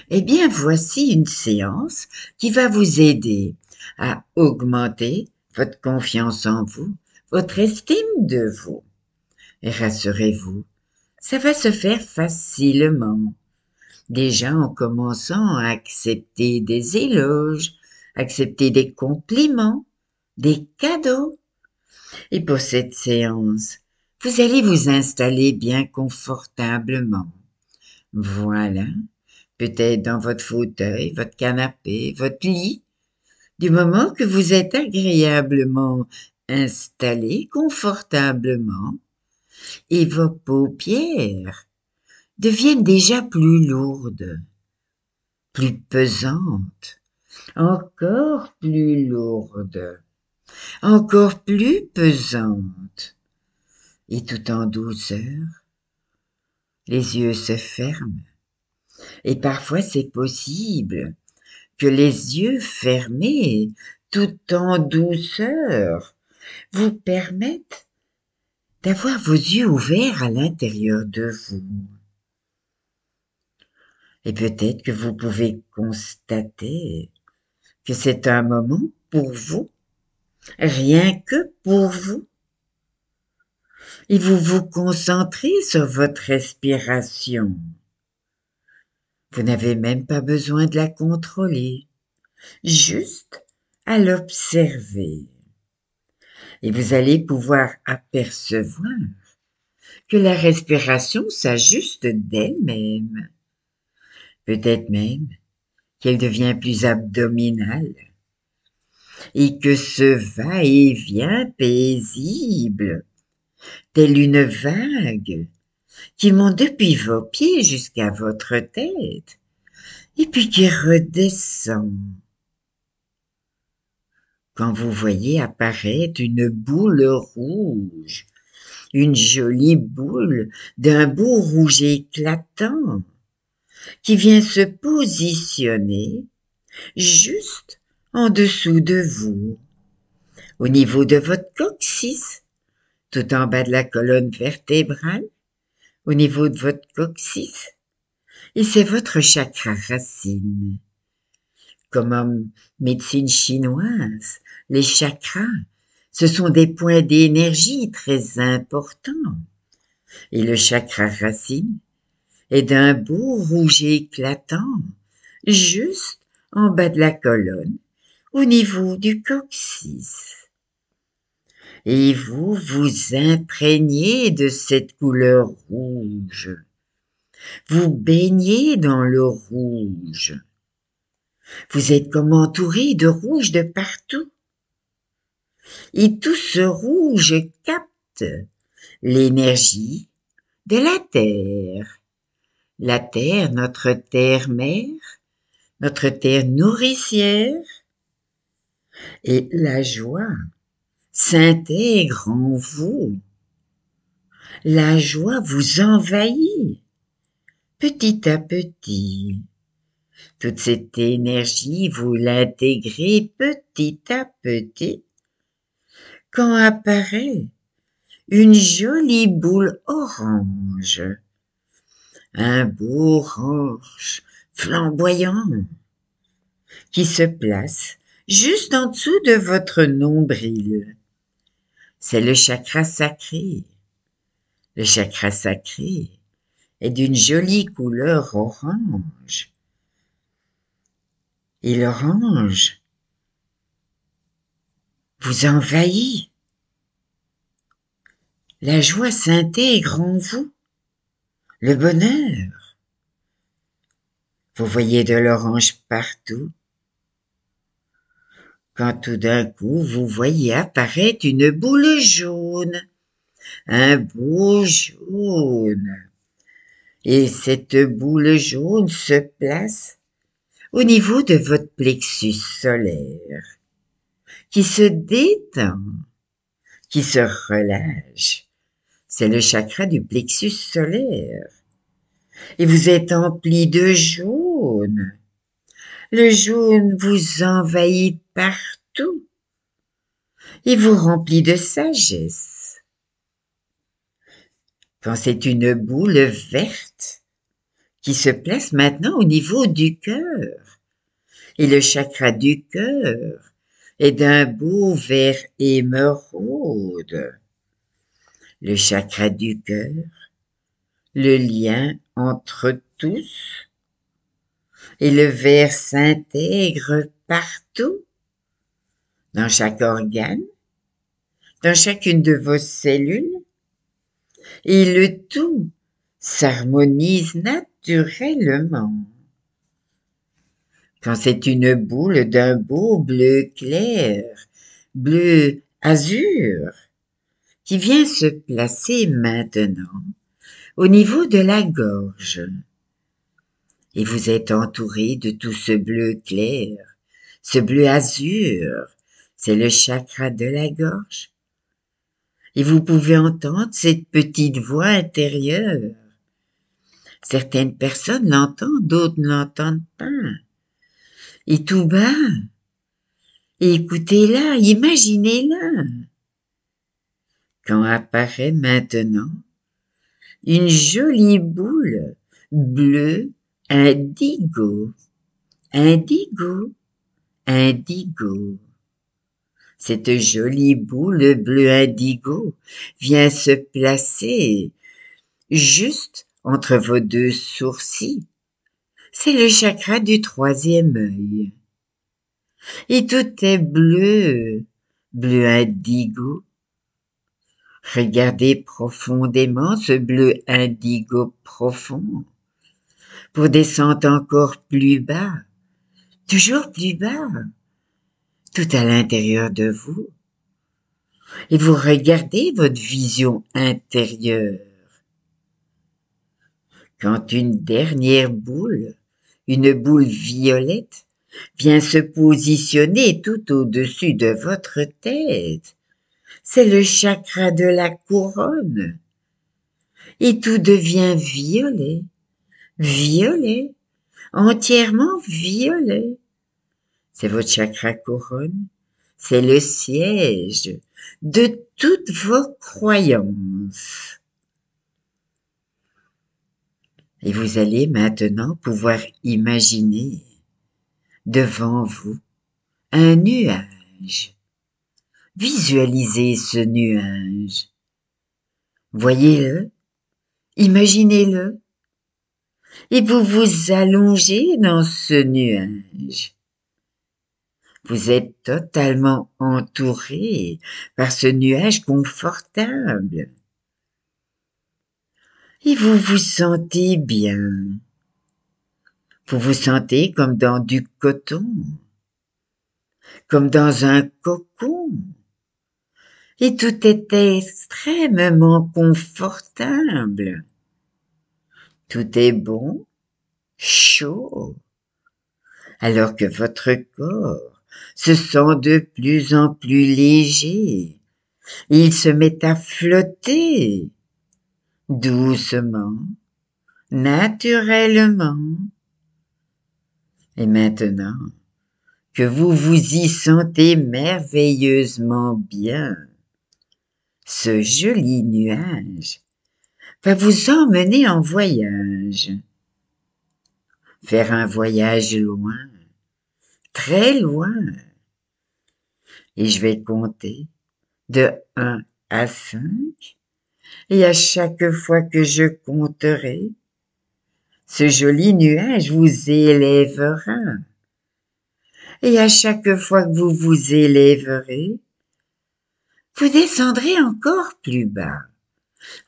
Eh bien, voici une séance qui va vous aider à augmenter votre confiance en vous, votre estime de vous. Et rassurez-vous, ça va se faire facilement. Déjà en commençant à accepter des éloges, accepter des compliments, des cadeaux. Et pour cette séance, vous allez vous installer bien confortablement. Voilà, peut-être dans votre fauteuil, votre canapé, votre lit, du moment que vous êtes agréablement installé confortablement et vos paupières deviennent déjà plus lourdes, plus pesantes, encore plus lourdes, encore plus pesantes, et tout en douceur, les yeux se ferment. Et parfois c'est possible que les yeux fermés, tout en douceur, vous permettent d'avoir vos yeux ouverts à l'intérieur de vous. Et peut-être que vous pouvez constater que c'est un moment pour vous, rien que pour vous. Et vous vous concentrez sur votre respiration. Vous n'avez même pas besoin de la contrôler, juste à l'observer. Et vous allez pouvoir apercevoir que la respiration s'ajuste d'elle-même. Peut-être même qu'elle devient plus abdominale et que ce va-et-vient paisible, telle une vague, qui monte depuis vos pieds jusqu'à votre tête et puis qui redescend. Quand vous voyez apparaître une boule rouge, une jolie boule d'un beau rouge éclatant qui vient se positionner juste en dessous de vous, au niveau de votre coccyx, tout en bas de la colonne vertébrale, au niveau de votre coccyx, et c'est votre chakra racine. Comme en médecine chinoise, les chakras, ce sont des points d'énergie très importants. Et le chakra racine est d'un beau rouge éclatant, juste en bas de la colonne, au niveau du coccyx. Et vous vous imprégnez de cette couleur rouge. Vous baignez dans le rouge. Vous êtes comme entouré de rouge de partout. Et tout ce rouge capte l'énergie de la terre. La terre, notre terre-mère, notre terre nourricière, et la joie s'intègre en vous. La joie vous envahit petit à petit. Toute cette énergie, vous l'intégrez petit à petit quand apparaît une jolie boule orange, un beau orange flamboyant qui se place juste en dessous de votre nombril. C'est le chakra sacré. Le chakra sacré est d'une jolie couleur orange. Et l'orange vous envahit. La joie s'intègre en vous. Le bonheur. Vous voyez de l'orange partout. Quand tout d'un coup vous voyez apparaître une boule jaune, un beau jaune. Et cette boule jaune se place au niveau de votre plexus solaire, qui se détend, qui se relâche. C'est le chakra du plexus solaire. Et vous êtes empli de jaune. Le jaune vous envahit partout et vous remplit de sagesse. Quand c'est une boule verte qui se place maintenant au niveau du cœur. Et le chakra du cœur est d'un beau vert émeraude. Le chakra du cœur, le lien entre tous, et le vert s'intègre partout, dans chaque organe, dans chacune de vos cellules, et le tout s'harmonise naturellement. Quand c'est une boule d'un beau bleu clair, bleu azur, qui vient se placer maintenant au niveau de la gorge. Et vous êtes entouré de tout ce bleu clair, ce bleu azur, c'est le chakra de la gorge. Et vous pouvez entendre cette petite voix intérieure. Certaines personnes l'entendent, d'autres ne l'entendent pas. Et tout bas, écoutez-la, imaginez-la. Quand apparaît maintenant une jolie boule bleue indigo, indigo, indigo. Cette jolie boule bleu indigo vient se placer juste entre vos deux sourcils. C'est le chakra du troisième œil. Et tout est bleu, bleu indigo. Regardez profondément ce bleu indigo profond pour descendre encore plus bas, toujours plus bas, tout à l'intérieur de vous. Et vous regardez votre vision intérieure. Quand une dernière boule, une boule violette, vient se positionner tout au-dessus de votre tête, c'est le chakra de la couronne. Et tout devient violet, violet, entièrement violet. C'est votre chakra couronne, c'est le siège de toutes vos croyances. Et vous allez maintenant pouvoir imaginer devant vous un nuage. Visualisez ce nuage. Voyez-le, imaginez-le, et vous vous allongez dans ce nuage. Vous êtes totalement entouré par ce nuage confortable. Et vous vous sentez bien. Vous vous sentez comme dans du coton, comme dans un cocon. Et tout est extrêmement confortable. Tout est bon, chaud, alors que votre corps se sent de plus en plus léger. Il se met à flotter, doucement, naturellement. Et maintenant que vous vous y sentez merveilleusement bien, ce joli nuage va vous emmener en voyage. Faire un voyage loin, très loin. Et je vais compter de 1 à 5. Et à chaque fois que je compterai, ce joli nuage vous élèvera. Et à chaque fois que vous vous élèverez, vous descendrez encore plus bas,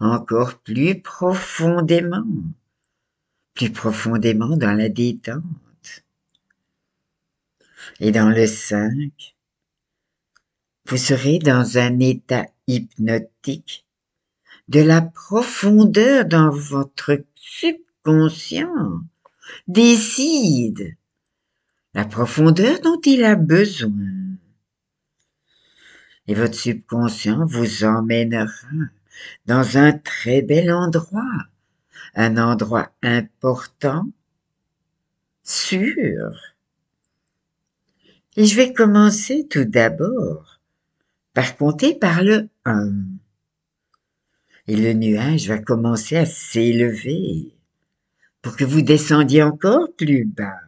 encore plus profondément dans la détente. Et dans le 5, vous serez dans un état hypnotique de la profondeur dans votre subconscient. Décide la profondeur dont il a besoin. Et votre subconscient vous emmènera dans un très bel endroit, un endroit important, sûr. Et je vais commencer tout d'abord par compter par le 1. Et le nuage va commencer à s'élever pour que vous descendiez encore plus bas,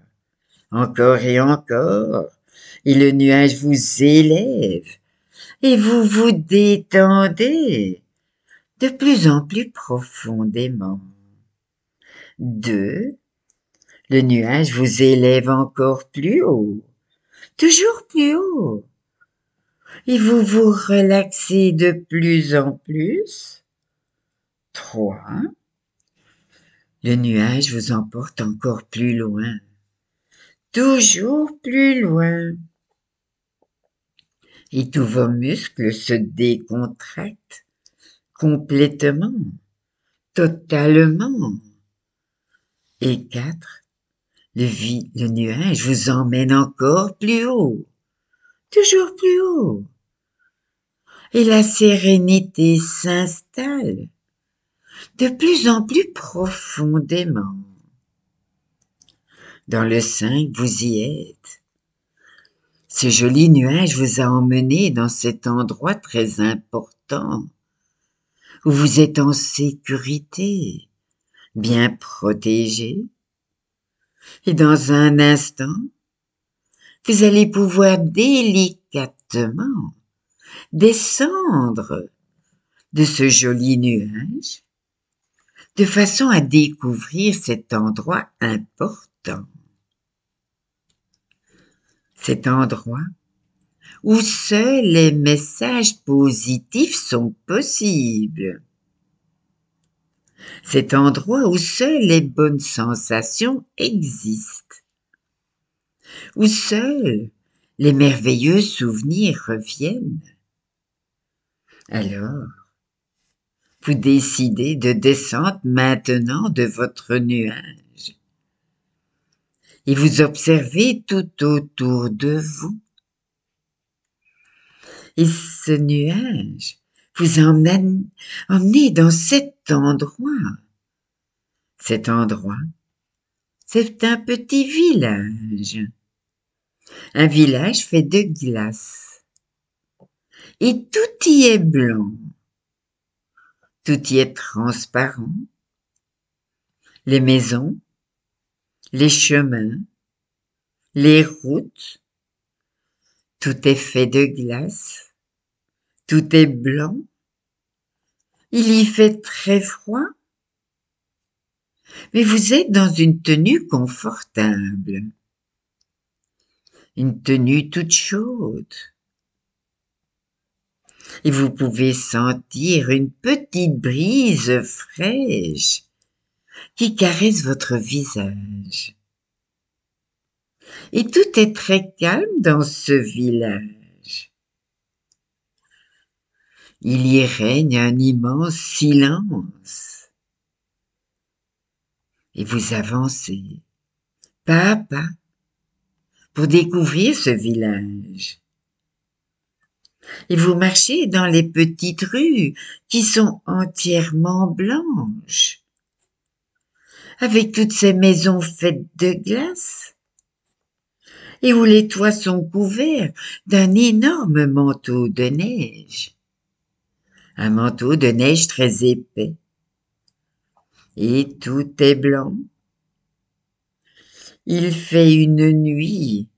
encore et le nuage vous élève, et vous vous détendez de plus en plus profondément. 2. Le nuage vous élève encore plus haut, toujours plus haut, et vous vous relaxez de plus en plus. 3. Le nuage vous emporte encore plus loin, toujours plus loin, et tous vos muscles se décontractent complètement, totalement. Et 4. Le nuage vous emmène encore plus haut, toujours plus haut, et la sérénité s'installe de plus en plus profondément. Dans le 5, vous y êtes. Ce joli nuage vous a emmené dans cet endroit très important où vous êtes en sécurité, bien protégé. Et dans un instant, vous allez pouvoir délicatement descendre de ce joli nuage de façon à découvrir cet endroit important. Cet endroit où seuls les messages positifs sont possibles. Cet endroit où seules les bonnes sensations existent. Où seuls les merveilleux souvenirs reviennent. Alors, vous décidez de descendre maintenant de votre nuage et vous observez tout autour de vous. Et ce nuage vous emmenez dans cet endroit. Cet endroit, c'est un petit village. Un village fait de glace. Et tout y est blanc. Tout y est transparent. Les maisons, les chemins, les routes, tout est fait de glace. Tout est blanc. Il y fait très froid. Mais vous êtes dans une tenue confortable. Une tenue toute chaude. Et vous pouvez sentir une petite brise fraîche qui caresse votre visage. Et tout est très calme dans ce village. Il y règne un immense silence. Et vous avancez, pas à pas, pour découvrir ce village. Et vous marchez dans les petites rues qui sont entièrement blanches, avec toutes ces maisons faites de glace, et où les toits sont couverts d'un énorme manteau de neige. Un manteau de neige très épais. Et tout est blanc. Il fait une nuit,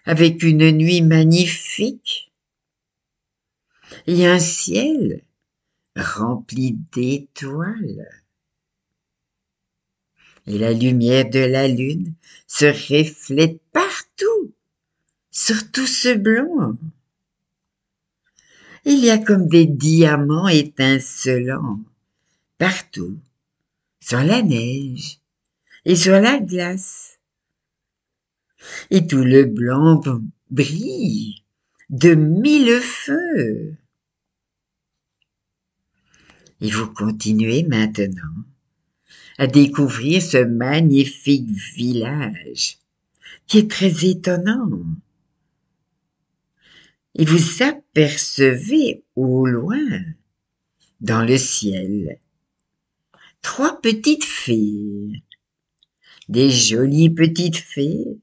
avec une nuit magnifique, et un ciel rempli d'étoiles. Et la lumière de la lune se reflète partout, sur tout ce blanc. Il y a comme des diamants étincelants partout, sur la neige et sur la glace. Et tout le blanc brille de mille feux. Et vous continuez maintenant à découvrir ce magnifique village qui est très étonnant. Et vous apercevez au loin, dans le ciel, 3 petites fées, des jolies petites fées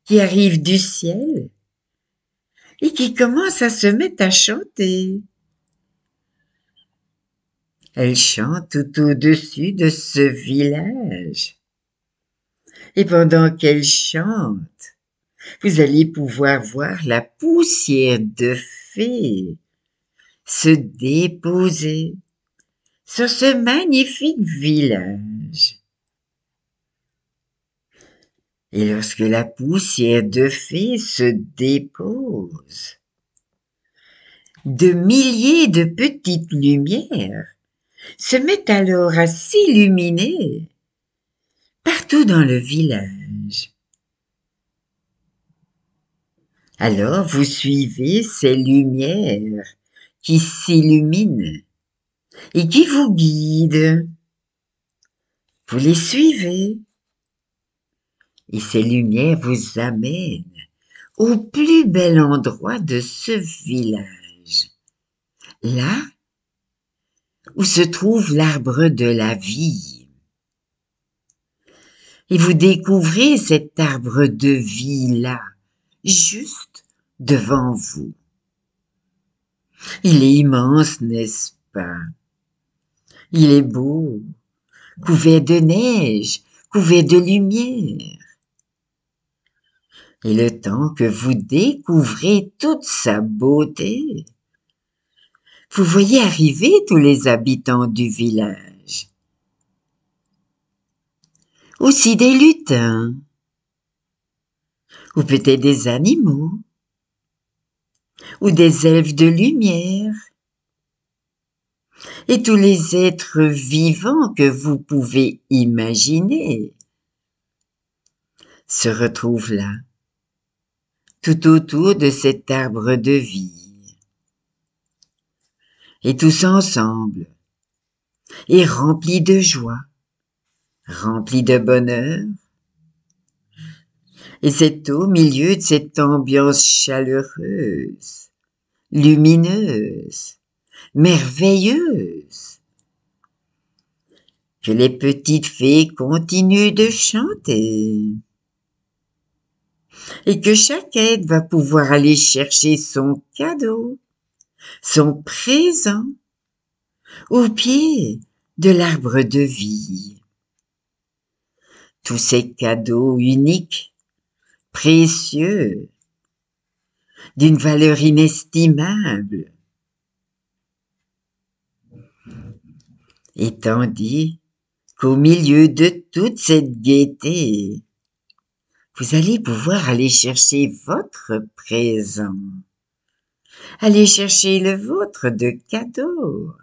qui arrivent du ciel et qui commencent à se mettre à chanter. Elle chante tout au-dessus de ce village. Et pendant qu'elle chante, vous allez pouvoir voir la poussière de fée se déposer sur ce magnifique village. Et lorsque la poussière de fée se dépose, de milliers de petites lumières se mettent alors à s'illuminer partout dans le village. Alors vous suivez ces lumières qui s'illuminent et qui vous guident. Vous les suivez et ces lumières vous amènent au plus bel endroit de ce village, là où se trouve l'arbre de la vie. Et vous découvrez cet arbre de vie-là, juste devant vous. Il est immense, n'est-ce pas? Il est beau, couvert de neige, couvert de lumière. Et le temps que vous découvrez toute sa beauté, vous voyez arriver tous les habitants du village. Aussi des lutins, ou peut-être des animaux, ou des elfes de lumière, et tous les êtres vivants que vous pouvez imaginer se retrouvent là, tout autour de cet arbre de vie. Et tous ensemble, et remplis de joie, remplis de bonheur, et c'est au milieu de cette ambiance chaleureuse, lumineuse, merveilleuse, que les petites fées continuent de chanter, et que chaque être va pouvoir aller chercher son cadeau, son présent, au pied de l'arbre de vie. Tous ces cadeaux uniques, précieux, d'une valeur inestimable. Et tandis qu'au milieu de toute cette gaieté, vous allez pouvoir aller chercher votre présent, aller chercher le vôtre de cadeau.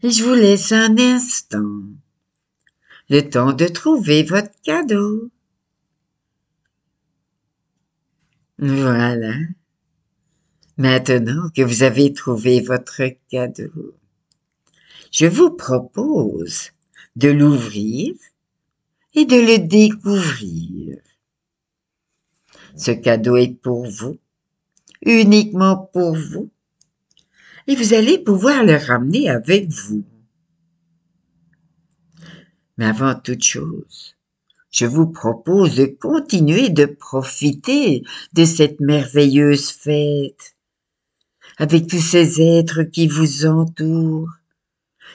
Et je vous laisse un instant, le temps de trouver votre cadeau. Voilà. Maintenant que vous avez trouvé votre cadeau, je vous propose de l'ouvrir et de le découvrir. Ce cadeau est pour vous, uniquement pour vous, et vous allez pouvoir le ramener avec vous. Mais avant toute chose, je vous propose de continuer de profiter de cette merveilleuse fête avec tous ces êtres qui vous entourent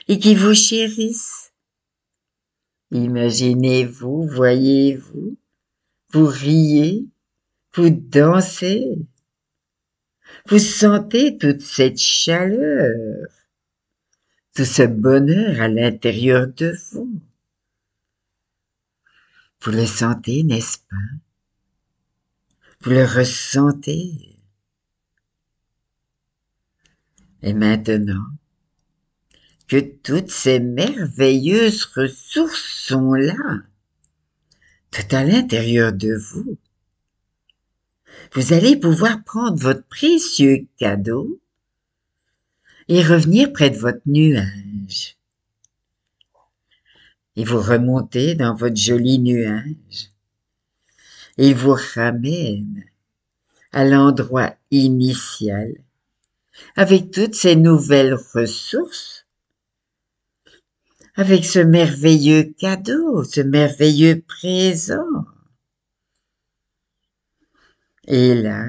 et qui vous chérissent. Imaginez-vous, voyez-vous, vous riez, vous dansez, vous sentez toute cette chaleur, tout ce bonheur à l'intérieur de vous. Vous le sentez, n'est-ce pas? Vous le ressentez. Et maintenant que toutes ces merveilleuses ressources sont là, tout à l'intérieur de vous, vous allez pouvoir prendre votre précieux cadeau et revenir près de votre nuage. Et vous remontez dans votre joli nuage. Et il vous ramène à l'endroit initial avec toutes ces nouvelles ressources, avec ce merveilleux cadeau, ce merveilleux présent. Et là,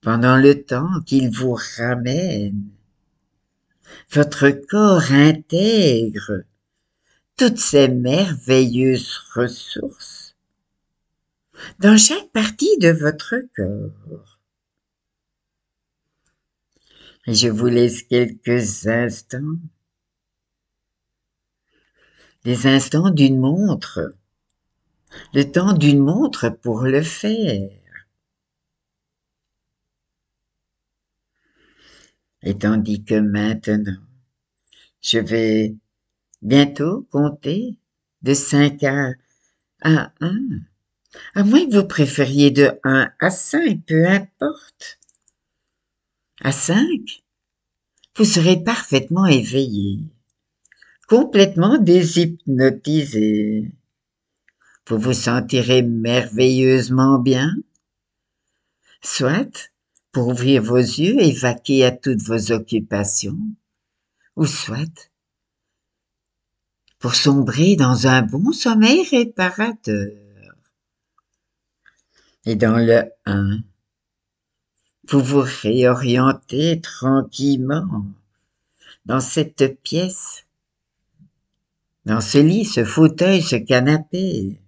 pendant le temps qu'il vous ramène, Votre corps intègre toutes ces merveilleuses ressources dans chaque partie de votre corps. Et je vous laisse quelques instants, des instants d'une montre, le temps d'une montre pour le faire. Et tandis que maintenant, je vais bientôt compter de 5 à 1, à moins que vous préfériez de 1 à 5, peu importe. À 5, vous serez parfaitement éveillé, complètement déshypnotisé. Vous vous sentirez merveilleusement bien, soit pour ouvrir vos yeux et vaquer à toutes vos occupations, ou soit pour sombrer dans un bon sommeil réparateur. Et dans le 1, vous vous réorientez tranquillement dans cette pièce, dans ce lit, ce fauteuil, ce canapé,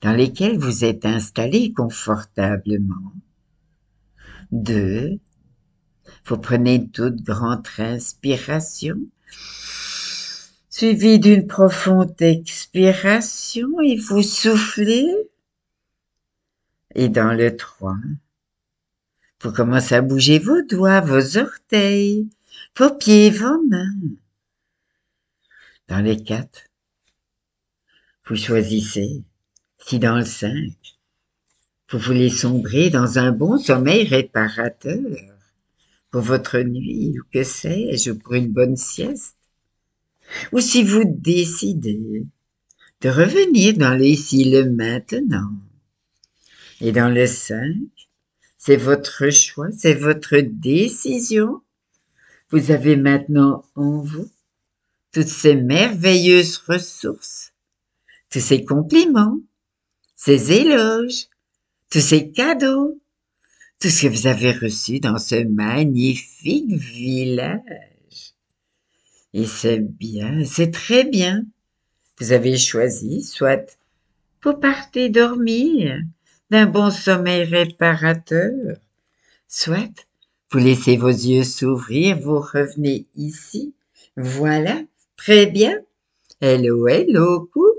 dans lesquels vous êtes installé confortablement. 2, vous prenez une toute grande inspiration, suivie d'une profonde expiration, et vous soufflez. Et dans le 3, vous commencez à bouger vos doigts, vos orteils, vos pieds, vos mains. Dans le 4, vous choisissez si dans le 5, vous voulez sombrer dans un bon sommeil réparateur pour votre nuit, ou que sais-je, ou pour une bonne sieste, ou si vous décidez de revenir dans le ici, le maintenant. Et dans le 5, c'est votre choix, c'est votre décision. Vous avez maintenant en vous toutes ces merveilleuses ressources, tous ces compliments, ces éloges, tous ces cadeaux, tout ce que vous avez reçu dans ce magnifique village. Et c'est bien, c'est très bien. Vous avez choisi, soit vous partez dormir d'un bon sommeil réparateur, soit vous laissez vos yeux s'ouvrir, vous revenez ici. Voilà, très bien. Hello, hello, coucou.